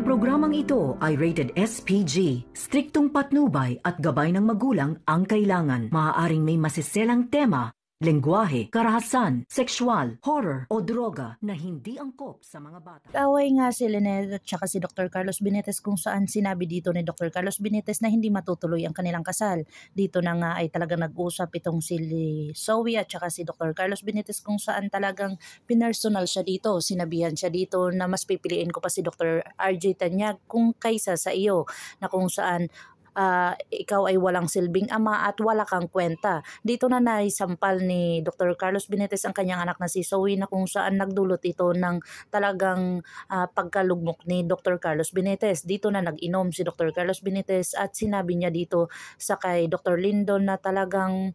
Programang ito ay rated SPG. Striktong patnubay at gabay ng magulang ang kailangan. Maaaring may masiselang tema, lengguwahe, karahasan, sexual, horror o droga na hindi angkop sa mga bata. Away nga si Lynette at saka si Dr. Carlos Benitez kung saan sinabi dito ni Dr. Carlos Benitez na hindi matutuloy ang kanilang kasal. Dito na nga ay talagang nag-usap itong si Zoe at saka si Dr. Carlos Benitez kung saan talagang pinersonal siya dito. Sinabihan siya dito na mas pipiliin ko pa si Dr. RJ Tanyag kung kaysa sa iyo, na kung saan ikaw ay walang silbing ama at wala kang kwenta. Dito na naisampal ni Dr. Carlos Benitez ang kanyang anak na si Zoe, na kung saan nagdulot ito ng talagang pagkalugmok ni Dr. Carlos Benitez. Dito na nag-inom si Dr. Carlos Benitez at sinabi niya dito sa kay Dr. Lindon na talagang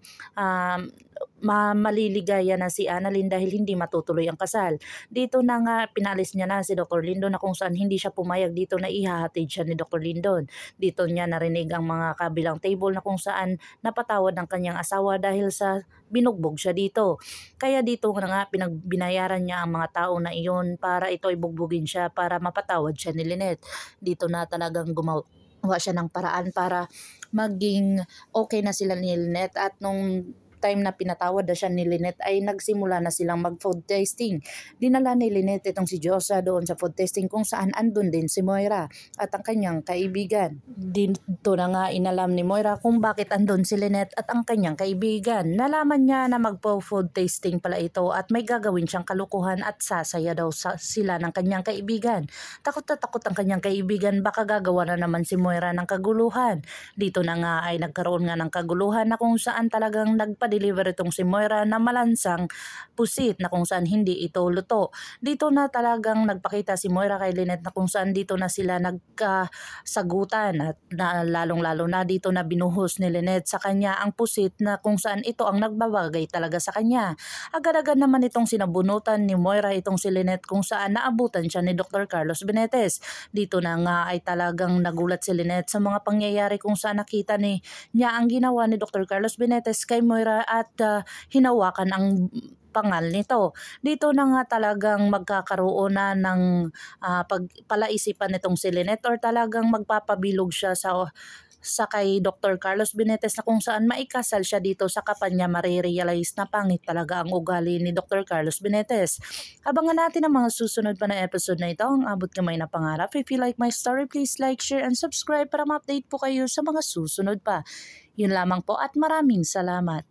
maliligaya na si Annalyn dahil hindi matutuloy ang kasal. Dito na nga pinalis niya na si Dr. Lindon, na kung saan hindi siya pumayag dito na ihahatid siya ni Dr. Lindon. Dito niya narinig ang mga kabilang table na kung saan napatawad ang kanyang asawa dahil sa binugbog siya dito. Kaya dito nga binayaran niya ang mga tao na iyon para ito ay bugbugin siya para mapatawad siya ni Lynette. Dito na talagang gumawa siya ng paraan para maging okay na sila ni Lynette, at nung time na pinatawad na siya ni Lynette ay nagsimula na silang mag-food tasting. Dinala ni Lynette itong si Josa doon sa food tasting kung saan andun din si Moira at ang kanyang kaibigan. Dito na nga inalam ni Moira kung bakit andun si Lynette at ang kanyang kaibigan. Nalaman niya na magpo-food tasting pala ito at may gagawin siyang kalukuhan at sasaya daw sila ng kanyang kaibigan. Takot na takot ang kanyang kaibigan, baka gagawa na naman si Moira ng kaguluhan. Dito na nga ay nagkaroon nga ng kaguluhan na kung saan talagang nagpa-deliver itong si Moira na malansang pusit na kung saan hindi ito luto. Dito na talagang nagpakita si Moira kay Lynette na kung saan dito na sila nagkasagutan at lalong-lalo na dito na binuhos ni Lynette sa kanya ang pusit na kung saan ito ang nagbabagay talaga sa kanya. Agad-agad naman itong sinabunutan ni Moira itong si Lynette kung saan naabutan siya ni Dr. Carlos Benitez. Dito na nga ay talagang nagulat si Lynette sa mga pangyayari kung saan nakita niya ang ginawa ni Dr. Carlos Benitez kay Moira at hinawakan ang pangal nito. Dito na nga talagang magkakaroon na ng pagpalaisipan nitong si Lynette, or talagang magpapabilog siya sa kay Dr. Carlos Benitez na kung saan maikasal siya dito sa kapanya marirealize na pangit talaga ang ugali ni Dr. Carlos Benitez. Abangan natin ang mga susunod pa na episode na ito. Ang abot kamay na pangarap. If you like my story, please like, share, and subscribe para ma-update po kayo sa mga susunod pa. Yun lamang po at maraming salamat.